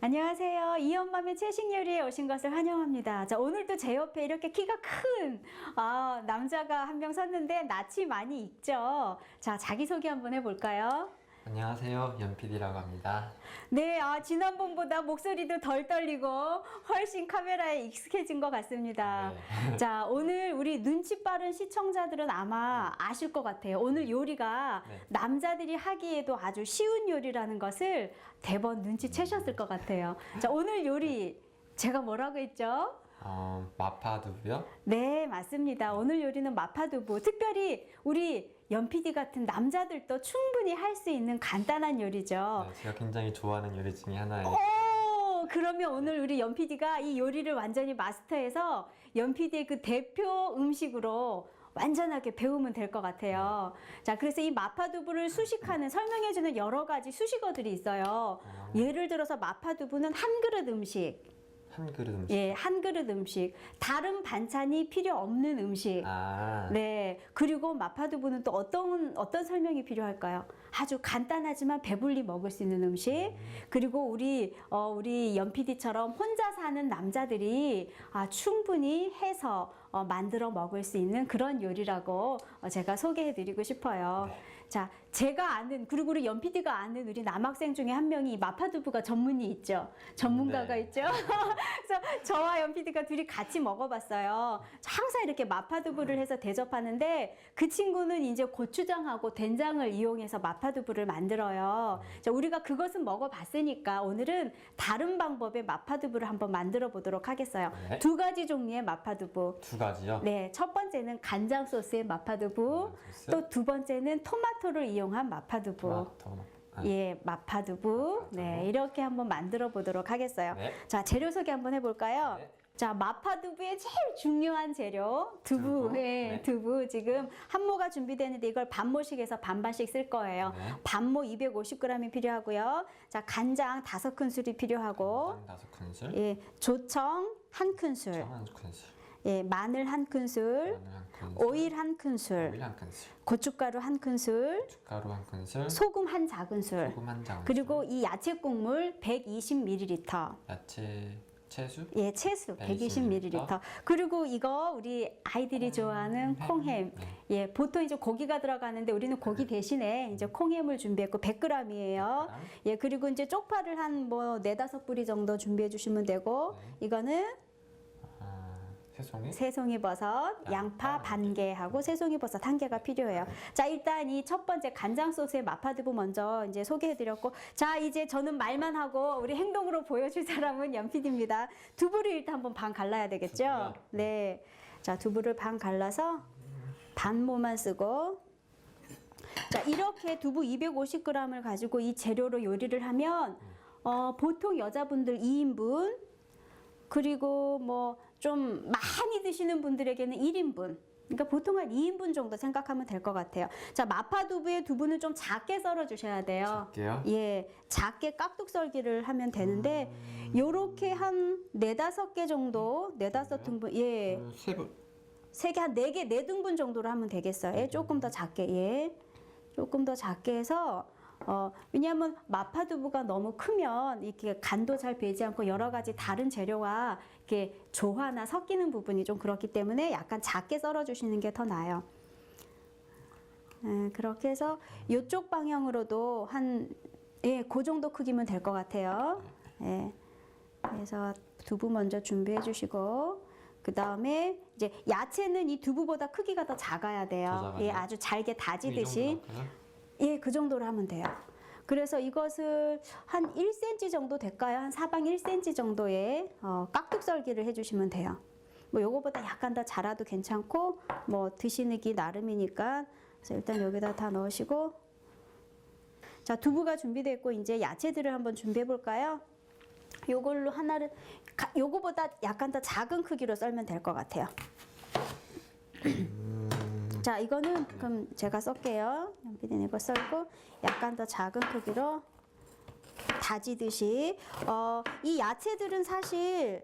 안녕하세요. 이엄맘의 채식 요리에 오신 것을 환영합니다. 자, 오늘도 제 옆에 이렇게 키가 큰 남자가 한 명 섰는데 낯이 많이 익죠. 자, 자기소개 한번 해볼까요? 안녕하세요. 연PD라고 합니다. 네, 지난번보다 목소리도 덜 떨리고 훨씬 카메라에 익숙해진 것 같습니다. 네. 자, 오늘 우리 눈치 빠른 시청자들은 아마 아실 것 같아요. 오늘 요리가 네. 남자들이 하기에도 아주 쉬운 요리라는 것을 대번 눈치채셨을 것 같아요. 자, 오늘 요리 제가 뭐라고 했죠? 마파두부요? 네, 맞습니다. 오늘 요리는 마파두부. 특별히 우리 연PD 같은 남자들도 충분히 할 수 있는 간단한 요리죠. 네, 제가 굉장히 좋아하는 요리 중에 하나예요. 그러면 오늘 우리 연PD가 이 요리를 완전히 마스터해서 연PD의 그 대표 음식으로 완전하게 배우면 될 것 같아요. 자, 그래서 이 마파두부를 수식하는, 설명해주는 여러 가지 수식어들이 있어요. 예를 들어서 마파두부는 한 그릇 음식. 한 그릇 음식. 예, 한 그릇 음식. 다른 반찬이 필요 없는 음식. 네. 그리고 마파두부는 또 어떤 설명이 필요할까요? 아주 간단하지만 배불리 먹을 수 있는 음식. 그리고 우리 연PD처럼 혼자 사는 남자들이 충분히 해서 만들어 먹을 수 있는 그런 요리라고 제가 소개해 드리고 싶어요. 네. 자, 제가 아는, 그리고 우리 연PD가 아는 우리 남학생 중에 한 명이 마파두부가 전문이 있죠. 전문가가 네. 있죠. 그래서 저와 연PD가 둘이 같이 먹어봤어요. 항상 이렇게 마파두부를 해서 대접하는데 그 친구는 이제 고추장하고 된장을 이용해서 마파두부를 만들어요. 자, 우리가 그것은 먹어봤으니까 오늘은 다른 방법의 마파두부를 한번 만들어 보도록 하겠어요. 네. 두 가지 종류의 마파두부. 두 가지요? 네, 첫 번째는 간장 소스의 마파두부, 소스? 또 두 번째는 토마토를 이용한 마파두부. 예, 마파두부. 네, 이렇게 한번 만들어 보도록 하겠어요. 네. 자, 재료 소개 한번 해볼까요? 네. 자, 마파두부의 제일 중요한 재료, 두부. 두부. 네, 네. 두부. 지금 한 모가 준비되는데 이걸 반모씩해서 반반씩 쓸 거예요. 네. 반모 250g이 필요하고요. 자, 간장 5큰술이 필요하고, 5큰술. 예, 조청 1큰술. 한 큰술. 예, 마늘 1큰술, 마늘 한 큰술. 오일 1큰술, 오일 한 큰술. 고춧가루 1큰술, 고춧가루 한 큰술. 소금 1작은술, 소금 한 작은술. 그리고 이 야채 국물 120ml. 야채 채수. 예, 채수 120ml. 120ml. 그리고 이거 우리 아이들이 좋아하는 콩햄. 네. 예, 보통 이제 고기가 들어가는데 우리는 고기 대신에 이제 콩햄을 준비했고 100g이에요. 예, 그리고 이제 쪽파를 한 뭐 4-5뿌리 정도 준비해 주시면 되고, 네. 이거는 새송이. 새송이 버섯, 양파 반 개하고 새송이 버섯 1개가 필요해요. 자, 일단 이 첫 번째 간장 소스의 마파두부 먼저 이제 소개해 드렸고, 자, 이제 저는 말만 하고 우리 행동으로 보여줄 사람은 연PD입니다. 두부를 일단 한번 반 갈라야 되겠죠? 두부요? 네. 자, 두부를 반 갈라서 반모만 쓰고, 자, 이렇게 두부 250g을 가지고 이 재료로 요리를 하면 보통 여자분들 2인분, 그리고 뭐 좀 많이 드시는 분들에게는 1인분. 그러니까 보통 한 2인분 정도 생각하면 될 것 같아요. 자, 마파두부의 두부는 좀 작게 썰어 주셔야 돼요. 작게요? 예, 작게 깍둑 썰기를 하면 되는데 요렇게 한 4-5개 정도, 4-5등분, 예. 세 개, 한 4개, 4등분 정도로 하면 되겠어요. 예, 조금 더 작게, 예. 조금 더 작게 해서, 왜냐하면 마파두부가 너무 크면 이렇게 간도 잘 배지 않고 여러 가지 다른 재료와 이렇게 조화나 섞이는 부분이 좀 그렇기 때문에 약간 작게 썰어 주시는 게 더 나아요. 그렇게 해서 이쪽 방향으로도 예, 그 정도 크기면 될 것 같아요. 예. 그래서 두부 먼저 준비해 주시고, 그 다음에 이제 야채는 이 두부보다 크기가 더 작아야 돼요. 예, 아주 잘게 다지듯이. 예, 그 정도로 하면 돼요. 그래서 이것을 한 1cm 정도 될까요? 한 사방 1cm 정도의 깍둑 썰기를 해주시면 돼요. 뭐 요거보다 약간 더 자라도 괜찮고, 뭐 드시기 나름이니까. 그래서 일단 여기다 다 넣으시고, 자, 두부가 준비됐고 이제 야채들을 한번 준비해 볼까요? 요걸로 하나를, 요거보다 약간 더 작은 크기로 썰면 될 것 같아요. 자, 이거는 그럼 제가 썰게요. 연PD는 이거 썰고 약간 더 작은 크기로 다지듯이. 이 야채들은 사실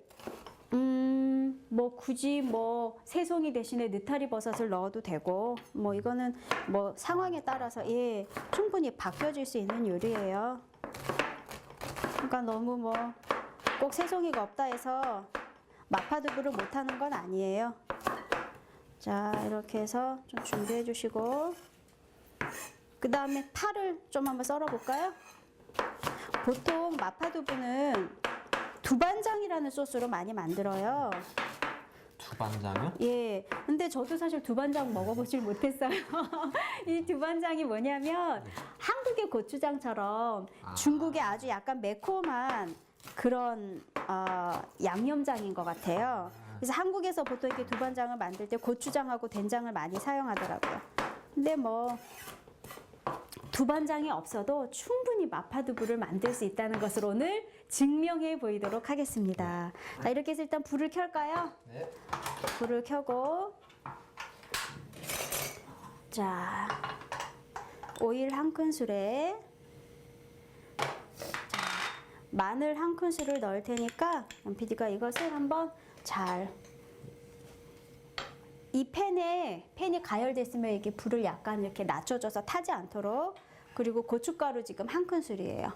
뭐 굳이 뭐 새송이 대신에 느타리 버섯을 넣어도 되고, 뭐 이거는 뭐 상황에 따라서 예, 충분히 바뀌어질 수 있는 요리예요. 그러니까 너무 뭐 꼭 새송이가 없다 해서 마파두부를 못하는 건 아니에요. 자, 이렇게 해서 좀 준비해 주시고 그 다음에 파를 좀 한번 썰어 볼까요? 보통 마파두부는 두반장이라는 소스로 많이 만들어요. 두반장이요? 예. 근데 저도 사실 두반장 먹어보질 못했어요. 이 두반장이 뭐냐면 한국의 고추장처럼 중국의 아주 약간 매콤한 그런 양념장인 것 같아요. 그래서 한국에서 보통 이렇게 두반장을 만들 때 고추장하고 된장을 많이 사용하더라고요. 근데 뭐 두반장이 없어도 충분히 마파두부를 만들 수 있다는 것을 오늘 증명해 보이도록 하겠습니다. 자, 이렇게 해서 일단 불을 켤까요? 네. 불을 켜고 자, 오일 한 큰술에 마늘 한 큰술을 넣을 테니까 연PD가 이것을 한번 잘 이 팬이 가열됐으면 이렇게 불을 약간 이렇게 낮춰줘서 타지 않도록. 그리고 고춧가루 지금 한 큰술이에요.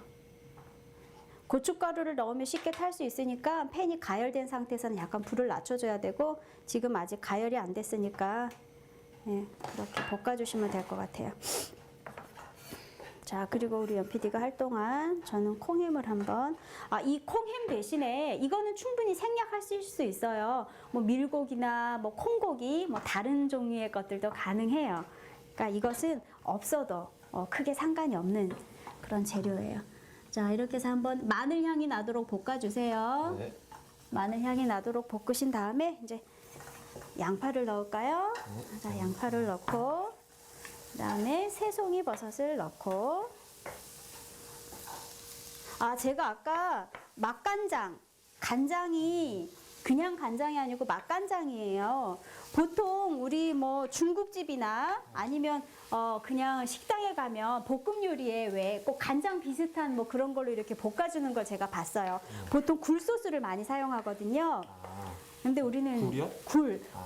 고춧가루를 넣으면 쉽게 탈 수 있으니까 팬이 가열된 상태에서는 약간 불을 낮춰줘야 되고 지금 아직 가열이 안 됐으니까 예, 그렇게 볶아주시면 될 것 같아요. 자, 그리고 우리 연PD가 할 동안 저는 콩햄을 한번 이 콩햄 대신에 이거는 충분히 생략하실 수 있어요. 뭐 밀고기나 뭐 콩고기 뭐 다른 종류의 것들도 가능해요. 그러니까 이것은 없어도 크게 상관이 없는 그런 재료예요. 자, 이렇게 해서 한번 마늘 향이 나도록 볶아주세요. 네. 마늘 향이 나도록 볶으신 다음에 이제 양파를 넣을까요? 자, 양파를 넣고 그다음에 새송이 버섯을 넣고 제가 아까 맛간장, 간장이 그냥 간장이 아니고 맛간장이에요. 보통 우리 뭐 중국집이나 아니면 그냥 식당에 가면 볶음 요리에 왜 꼭 간장 비슷한 뭐 그런 걸로 이렇게 볶아주는 걸 제가 봤어요. 보통 굴소스를 많이 사용하거든요. 근데 우리는 굴이요?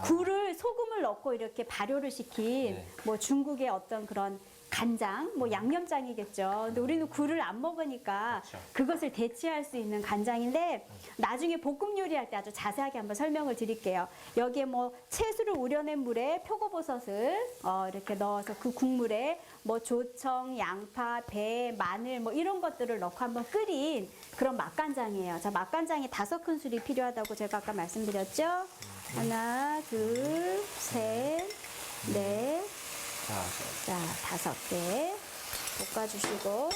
굴을 소금을 넣고 이렇게 발효를 시킨 네. 뭐 중국의 어떤 그런 간장, 뭐 양념장이겠죠. 근데 우리는 굴을 안 먹으니까 그렇죠. 그것을 대체할 수 있는 간장인데 나중에 볶음 요리할 때 아주 자세하게 한번 설명을 드릴게요. 여기에 뭐 채수를 우려낸 물에 표고버섯을 이렇게 넣어서 그 국물에 뭐 조청, 양파, 배, 마늘 뭐 이런 것들을 넣고 한번 끓인 그런 맛간장이에요. 자, 맛간장이 5큰술이 필요하다고 제가 아까 말씀드렸죠. 하나, 둘, 셋, 넷, 자, 5개 볶아주시고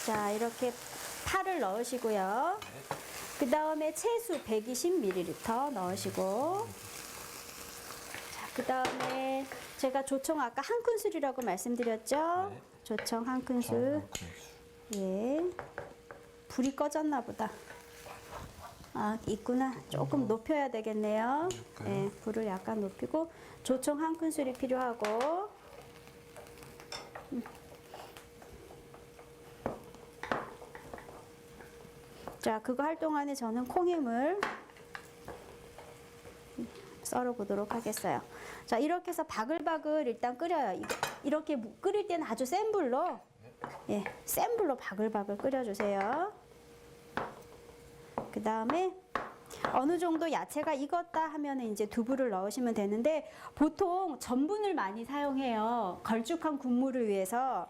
자, 이렇게 파를 넣으시고요. 그 다음에 채수 120ml 넣으시고 자, 그 다음에 제가 조청 아까 한 큰술이라고 말씀드렸죠. 네. 조청 한 큰술. 예, 불이 꺼졌나 보다. 있구나. 조금 높여야 되겠네요. 네, 불을 약간 높이고 조청 한 큰술이 필요하고 자, 그거 할 동안에 저는 콩햄을 썰어 보도록 하겠어요. 자, 이렇게 해서 바글바글 일단 끓여요. 이렇게 끓일 때는 아주 센 불로 센 불로 바글바글 끓여주세요. 그 다음에 어느 정도 야채가 익었다 하면 이제 두부를 넣으시면 되는데 보통 전분을 많이 사용해요. 걸쭉한 국물을 위해서.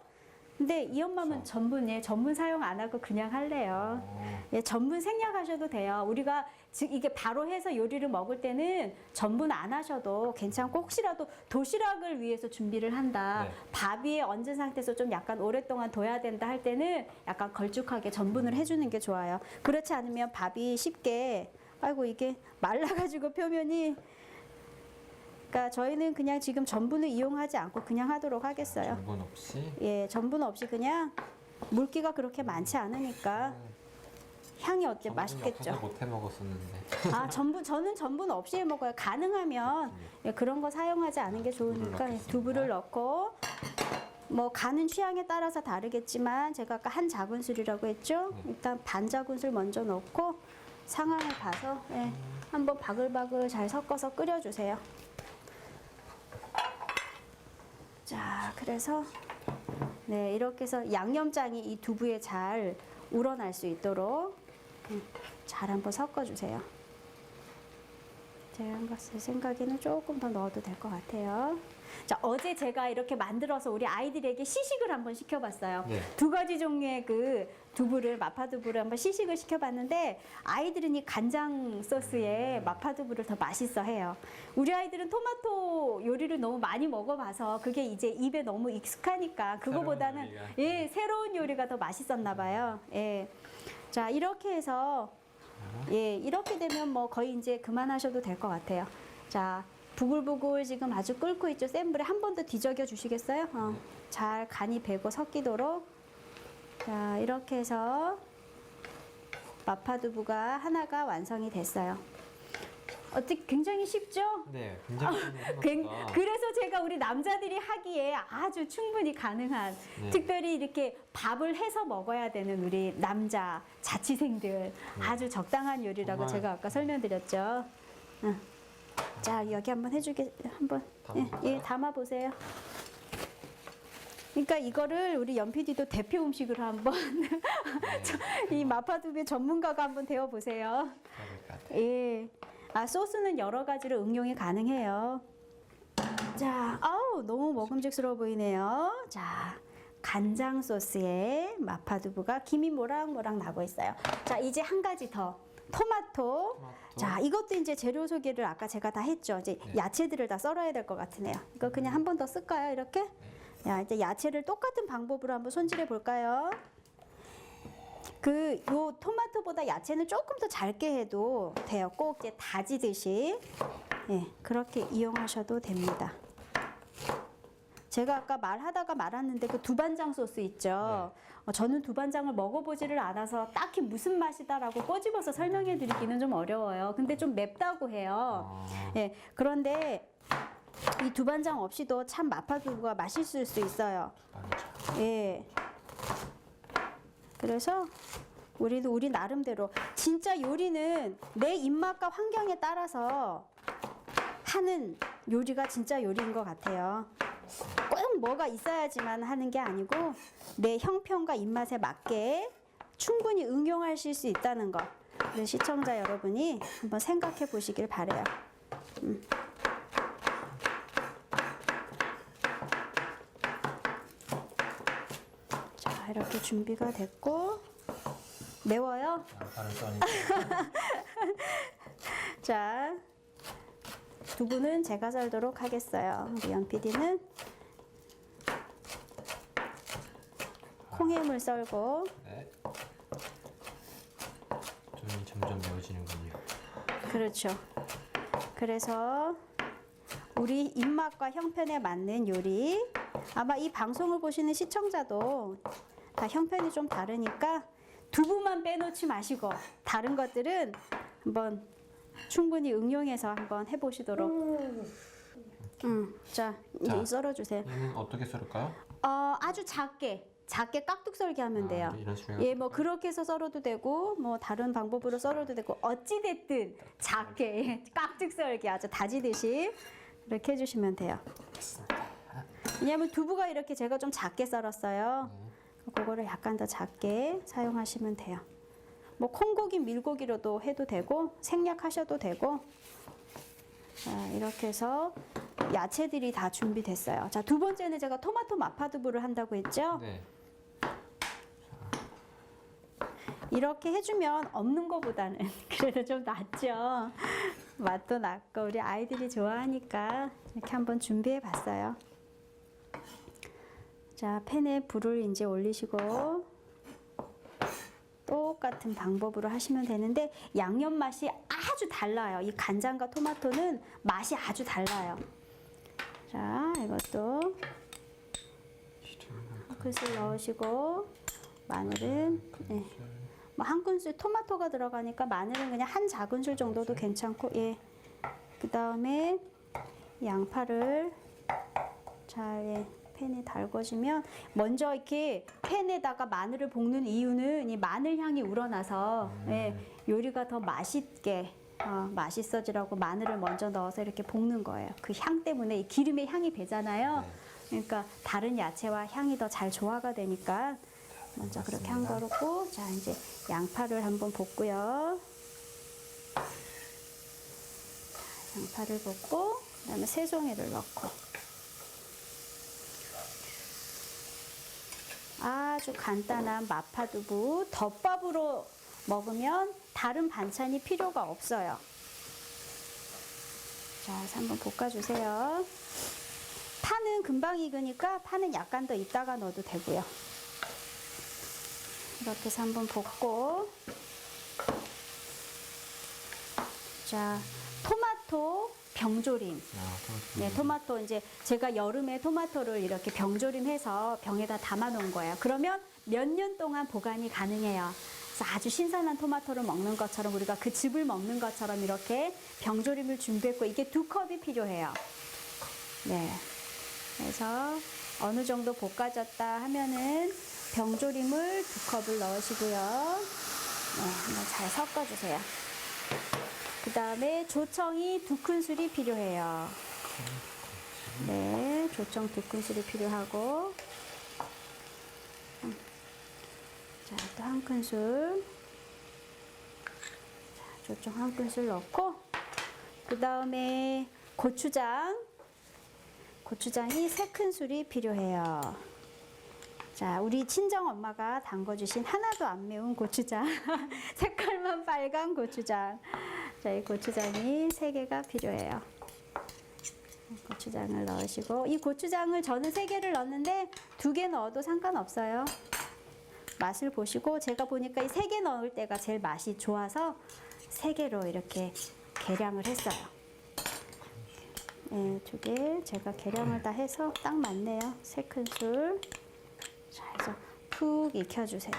근데 이 엄마는 전분 사용 안 하고 그냥 할래요. 전분 생략하셔도 돼요. 우리가 즉 이게 바로 해서 요리를 먹을 때는 전분 안 하셔도 괜찮고 혹시라도 도시락을 위해서 준비를 한다. 네. 밥 위에 얹은 상태에서 좀 약간 오랫동안 둬야 된다 할 때는 약간 걸쭉하게 전분을 해주는 게 좋아요. 그렇지 않으면 밥이 쉽게 이게 말라가지고 표면이 그러니까 저희는 그냥 지금 전분을 이용하지 않고 그냥 하도록 하겠어요. 전분 없이? 예, 전분 없이 그냥 물기가 그렇게 많지 않으니까 향이 어때 맛있겠죠? 못해 먹었었는데. 저는 전분 없이 해 먹어요. 가능하면 그런 거 사용하지 않은 게 좋으니까 두부를 넣고 뭐 간은 취향에 따라서 다르겠지만 제가 아까 한 작은술이라고 했죠. 일단 반 작은술 먼저 넣고 상황을 봐서 한번 바글바글 잘 섞어서 끓여주세요. 자, 그래서 네, 이렇게 해서 양념장이 이 두부에 잘 우러날 수 있도록 잘 한번 섞어주세요. 제가 제 생각에는 조금 더 넣어도 될 것 같아요. 자, 어제 제가 이렇게 만들어서 우리 아이들에게 시식을 한번 시켜봤어요. 네. 2가지 종류의 그 두부를, 마파두부를 한번 시식을 시켜봤는데 아이들은 이 간장 소스에 마파두부를 더 맛있어 해요. 우리 아이들은 토마토 요리를 너무 많이 먹어봐서 그게 이제 입에 너무 익숙하니까 그거보다는 요리가. 예, 새로운 요리가 더 맛있었나 봐요. 예. 자, 이렇게 해서 예, 이렇게 되면 뭐 거의 이제 그만하셔도 될 것 같아요. 자, 부글부글 지금 아주 끓고 있죠. 센 불에 한 번 더 뒤적여 주시겠어요? 잘 간이 배고 섞이도록. 자, 이렇게 해서 마파두부가 하나가 완성이 됐어요. 어떻게 굉장히 쉽죠? 네, 굉장히 생각보다. 그래서 제가 우리 남자들이 하기에 아주 충분히 가능한 네. 특별히 이렇게 밥을 해서 먹어야 되는 우리 남자 자취생들 아주 적당한 요리라고 정말. 제가 아까 설명드렸죠. 응. 자, 여기 한번 해주게 한번 예, 담아 보세요. 그러니까 이거를 우리 연PD도 대표 음식으로 한번 이 마파두부 전문가가 한번 되어 보세요. 예. 아, 소스는 여러 가지로 응용이 가능해요. 자, 아우, 너무 먹음직스러워 보이네요. 자, 간장 소스에 마파두부가 김이 모락모락 나고 있어요. 자, 이제 한 가지 더. 토마토. 자, 이것도 이제 재료 소개를 아까 제가 다 했죠. 이제 네. 야채들을 다 썰어야 될 것 같으네요. 이거 그냥 한 번 더 쓸까요? 이렇게? 야, 이제 야채를 똑같은 방법으로 한번 손질해 볼까요? 요 토마토보다 야채는 조금 더 짧게 해도 돼요. 꼭 이제 다지듯이. 예, 그렇게 이용하셔도 됩니다. 제가 아까 말하다가 말았는데 그 두반장 소스 있죠. 저는 두반장을 먹어보지를 않아서 딱히 무슨 맛이다라고 꼬집어서 설명해 드리기는 좀 어려워요. 근데 좀 맵다고 해요. 예, 그런데 이 두반장 없이도 참 마파두부가 맛있을 수 있어요. 예. 그래서 우리도 우리 나름대로 진짜 요리는 내 입맛과 환경에 따라서 하는 요리가 진짜 요리인 것 같아요. 꼭 뭐가 있어야지만 하는 게 아니고 내 형편과 입맛에 맞게 충분히 응용하실 수 있다는 거. 그래서 시청자 여러분이 한번 생각해 보시길 바래요. 자, 이렇게 준비가 됐고 매워요? 발을 써니까. 자, 두부는 제가 썰도록 하겠어요. 우리 연PD는 콩해물 썰고. 네. 눈이 점점 매워지는군요. 그렇죠. 그래서 우리 입맛과 형편에 맞는 요리. 아마 이 방송을 보시는 시청자도 다 형편이 좀 다르니까 두부만 빼놓지 마시고 다른 것들은 한번 충분히 응용해서 한번 해보시도록. 자, 이제 썰어주세요. 얘는 어떻게 썰을까요? 아주 작게 깍둑 썰기 하면 돼요. 이런 식으로. 예, 뭐 그렇게 해서 썰어도 되고 뭐 다른 방법으로 썰어도 되고 어찌 됐든 작게 깍둑 썰기 아주 다지듯이 이렇게 해주시면 돼요. 왜냐하면 두부가 이렇게 제가 좀 작게 썰었어요. 그거를 약간 더 작게 사용하시면 돼요. 뭐 콩고기, 밀고기로도 해도 되고 생략하셔도 되고. 자, 이렇게 해서 야채들이 다 준비됐어요. 자, 두 번째는 제가 토마토 마파두부를 한다고 했죠? 네. 이렇게 해주면 없는 것보다는 그래도 좀 낫죠. 맛도 낫고 우리 아이들이 좋아하니까 이렇게 한번 준비해 봤어요. 자, 팬에 불을 이제 올리시고 똑같은 방법으로 하시면 되는데 양념 맛이 아주 달라요. 이 간장과 토마토는 맛이 아주 달라요. 자, 이것도 한 큰술 넣으시고 마늘은 네. 뭐 한 큰술 토마토가 들어가니까 마늘은 그냥 한 작은술 정도도 괜찮고 예. 그 다음에 양파를 잘 예. 팬에 달궈지면 먼저 이렇게 팬에다가 마늘을 볶는 이유는 이 마늘 향이 우러나서 예, 요리가 더 맛있게 맛있어지라고 마늘을 먼저 넣어서 이렇게 볶는 거예요. 그 향 때문에 이 기름의 향이 배잖아요. 그러니까 다른 야채와 향이 더 잘 조화가 되니까 먼저 그렇게 한 거고, 자 이제 양파를 한번 볶고요. 양파를 볶고 그다음에 새송이를 넣고 아주 간단한 마파두부 덮밥으로 먹으면 다른 반찬이 필요가 없어요. 자, 그래서 한번 볶아주세요. 파는 금방 익으니까 파는 약간 더 이따가 넣어도 되고요. 이렇게 해서 한번 볶고, 자, 토마토 병조림. 네, 토마토 이제 제가 여름에 토마토를 이렇게 병조림해서 병에다 담아 놓은 거예요. 그러면 몇 년 동안 보관이 가능해요. 그래서 아주 신선한 토마토를 먹는 것처럼 우리가 그 즙을 먹는 것처럼 이렇게 병조림을 준비했고, 이게 2컵이 필요해요. 네. 그래서 어느 정도 볶아졌다 하면은 병조림을 2컵을 넣으시고요. 네, 한번 잘 섞어주세요. 그 다음에 조청이 2큰술이 필요해요. 네, 조청 2큰술이 필요하고, 자, 또 1큰술. 자, 조청 1큰술 넣고, 그 다음에 고추장이 3큰술이 필요해요. 자, 우리 친정 엄마가 담궈주신 하나도 안 매운 고추장. 색깔만 빨간 고추장. 자, 이 고추장이 3개가 필요해요. 고추장을 넣으시고, 이 고추장을 저는 3개를 넣었는데 2개 넣어도 상관없어요. 맛을 보시고, 제가 보니까 이 3개 넣을 때가 제일 맛이 좋아서 3개로 이렇게 계량을 했어요. 네, 2개 제가 계량을 다 해서 딱 맞네요. 3큰술. 자, 그래서 푹 익혀주세요.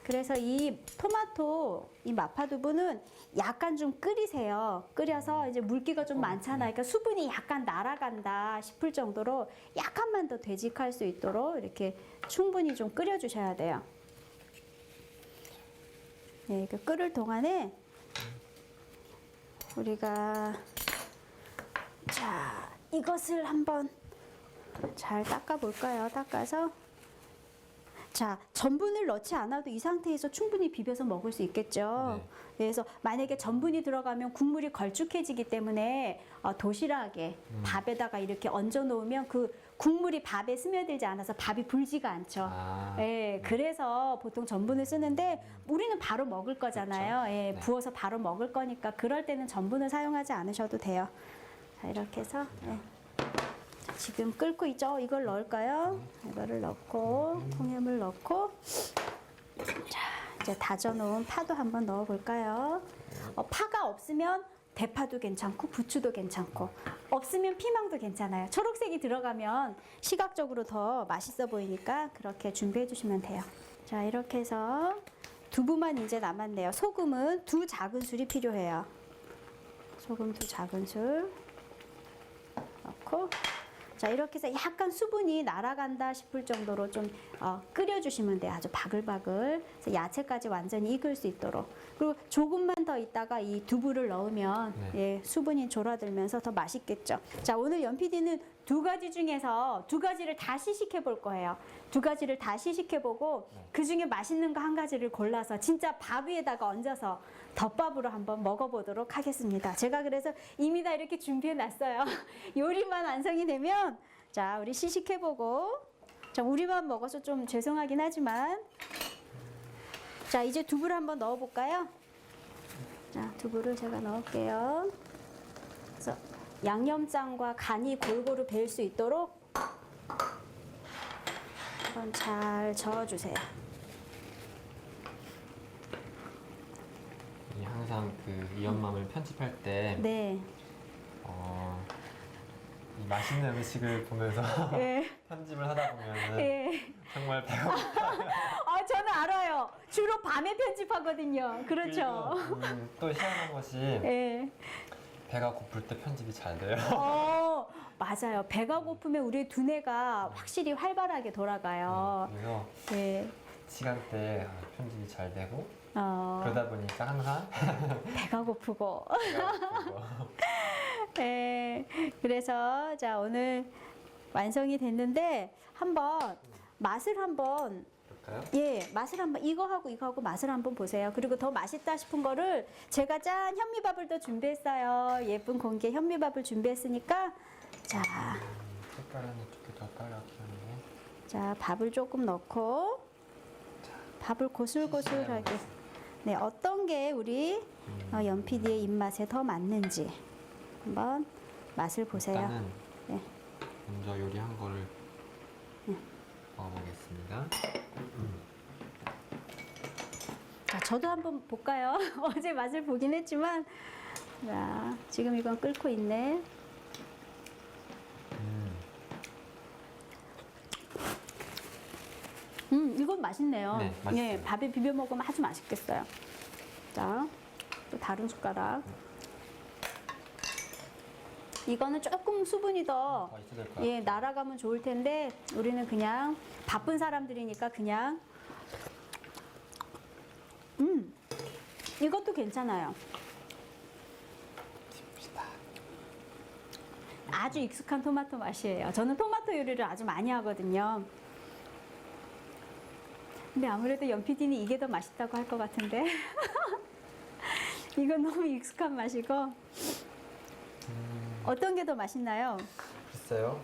그래서 이 토마토, 이 마파두부는 약간 좀 끓이세요. 끓여서 이제 물기가 좀 많잖아요. 그러니까 수분이 약간 날아간다 싶을 정도로 약간만 더 되직할 수 있도록 이렇게 충분히 좀 끓여주셔야 돼요. 네, 그 끓을 동안에 우리가 자, 이것을 한번 잘 닦아 볼까요? 닦아서, 자, 전분을 넣지 않아도 이 상태에서 충분히 비벼서 먹을 수 있겠죠. 네. 그래서 만약에 전분이 들어가면 국물이 걸쭉해지기 때문에 도시락에 밥에다가 이렇게 얹어 놓으면 그 국물이 밥에 스며들지 않아서 밥이 불지가 않죠. 아, 예, 그래서 보통 전분을 쓰는데 우리는 바로 먹을 거잖아요. 그렇죠. 예, 네. 부어서 바로 먹을 거니까 그럴 때는 전분을 사용하지 않으셔도 돼요. 자, 이렇게 해서 예. 자, 지금 끓고 있죠? 이걸 넣을까요? 이거를 넣고 통염을 넣고, 자, 이제 다져놓은 파도 한번 넣어볼까요? 파가 없으면 대파도 괜찮고 부추도 괜찮고, 없으면 피망도 괜찮아요. 초록색이 들어가면 시각적으로 더 맛있어 보이니까 그렇게 준비해 주시면 돼요. 자, 이렇게 해서 두부만 이제 남았네요. 소금은 2작은술이 필요해요. 소금 2작은술 넣고, 자, 이렇게 해서 약간 수분이 날아간다 싶을 정도로 좀 끓여주시면 돼요. 아주 바글바글. 그래서 야채까지 완전히 익을 수 있도록. 그리고 조금만 더 있다가 이 두부를 넣으면 예, 수분이 졸아들면서 더 맛있겠죠. 자, 오늘 연PD는 2가지 중에서 2가지를 다 시식해 볼 거예요. 2가지를 다 시식해 보고 그 중에 맛있는 거 1가지를 골라서 진짜 밥 위에다가 얹어서 덮밥으로 한번 먹어보도록 하겠습니다. 제가 그래서 이미 다 이렇게 준비해 놨어요. 요리만 완성이 되면, 자, 우리 시식해보고, 자, 우리만 먹어서 좀 죄송하긴 하지만, 자, 이제 두부를 한번 넣어볼까요? 자, 두부를 제가 넣을게요. 그래서 양념장과 간이 골고루 배일 수 있도록 한번 잘 저어주세요. 항상 그 이엄맘을 편집할 때 네. 이 맛있는 음식을 보면서 예. 편집을 하다 보면은 예. 정말 배가 저는 알아요. 주로 밤에 편집하거든요. 그렇죠. 그리고, 또 희한한 것이 예. 배가 고플 때 편집이 잘 돼요. 맞아요. 배가 고프면 우리 두뇌가 확실히 활발하게 돌아가요. 그래서 네. 시간대에 편집이 잘 되고 그러다 보니까 항상 배가 고프고. 배가 고프고. 네, 그래서 자 오늘 완성이 됐는데 한번 맛을 한번 그럴까요? 예 맛을 한번 이거하고 맛을 한번 보세요. 그리고 더 맛있다 싶은 거를 제가 짠 현미밥을 또 준비했어요. 예쁜 공기의 현미밥을 준비했으니까 자, 색깔은 이쪽에 더 빨갛게 하네. 자 밥을 조금 넣고 밥을 고슬고슬하게 네 어떤 게 우리 연PD의 입맛에 더 맞는지 한번 맛을 보세요. 일단은 네. 먼저 요리한 거를 먹어보겠습니다. 자, 저도 한번 볼까요? 어제 맛을 보긴 했지만, 자, 지금 이건 끓고 있네. 이건 맛있네요. 네, 맛있어요. 예, 밥에 비벼 먹으면 아주 맛있겠어요. 자, 또 다른 숟가락. 이거는 조금 수분이 더 더 있어야 될 것 같아요. 예, 날아가면 좋을 텐데 우리는 그냥 바쁜 사람들이니까 그냥 이것도 괜찮아요. 아주 익숙한 토마토 맛이에요. 저는 토마토 요리를 아주 많이 하거든요. 근데 아무래도 연PD는 이게 더 맛있다고 할 것 같은데 이건 너무 익숙한 맛이고 어떤 게 더 맛있나요? 글쎄요.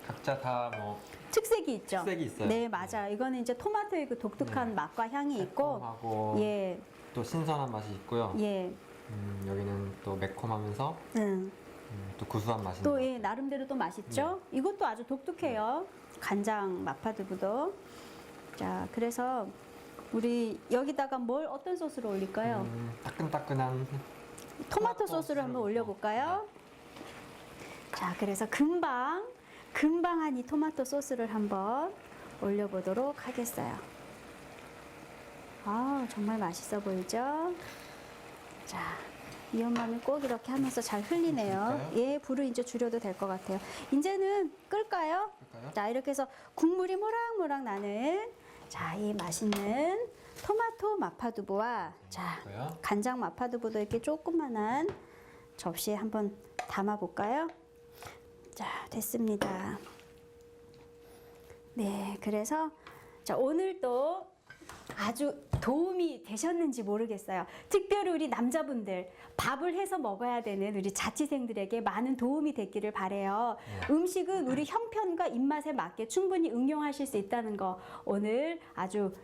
각자 다 뭐 특색이 있죠. 특색이 있어요. 네, 맞아요. 이거는 이제 토마토의 그 독특한 네. 맛과 향이 있고, 새콤하고 예, 또 신선한 맛이 있고요. 예, 여기는 또 매콤하면서 또 구수한 맛이 또 있는 예, 나름대로 또 맛있죠. 이것도 아주 독특해요. 간장 마파두부도. 자, 그래서 우리 여기다가 뭘 어떤 소스를 올릴까요? 따끈따끈한 토마토 소스를 한번 올려볼까요? 자, 그래서 금방한 이 토마토 소스를 한번 올려보도록 하겠어요. 아, 정말 맛있어 보이죠? 자, 이 엄마는 꼭 이렇게 하면서 잘 흘리네요. 줄까요? 예, 불을 이제 줄여도 될 것 같아요. 이제는 끌까요? 할까요? 자, 이렇게 해서 국물이 모락모락 나는 자, 이 맛있는 토마토 마파두부와 자, 있고요. 간장 마파두부도 이렇게 조그만한 접시에 한번 담아 볼까요? 자, 됐습니다. 네, 그래서 자, 오늘 또 아주 도움이 되셨는지 모르겠어요. 특별히 우리 남자분들 밥을 해서 먹어야 되는 우리 자취생들에게 많은 도움이 됐기를 바래요. 음식은 우리 형편과 입맛에 맞게 충분히 응용하실 수 있다는 거 오늘 아주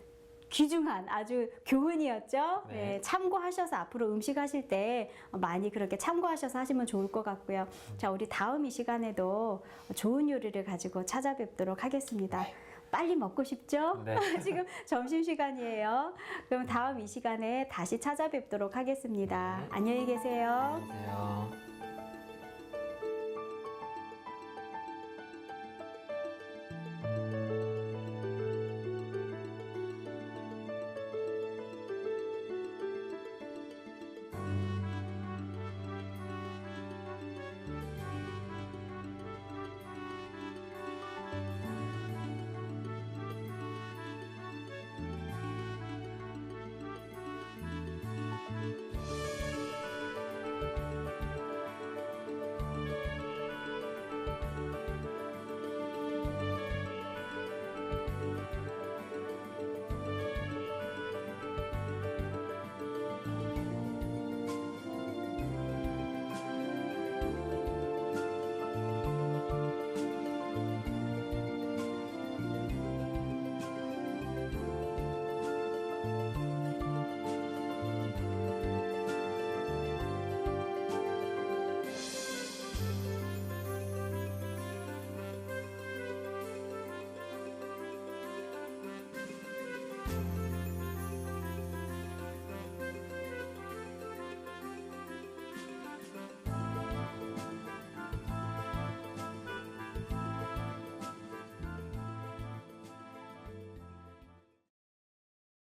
귀중한 아주 교훈이었죠. 네. 네, 참고하셔서 앞으로 음식 하실 때 많이 그렇게 참고하셔서 하시면 좋을 것 같고요. 자, 우리 다음 이 시간에도 좋은 요리를 가지고 찾아뵙도록 하겠습니다. 빨리 먹고 싶죠? 네. 지금 점심시간이에요. 그럼 다음 이 시간에 다시 찾아뵙도록 하겠습니다. 네. 안녕히 계세요. 안녕히 계세요.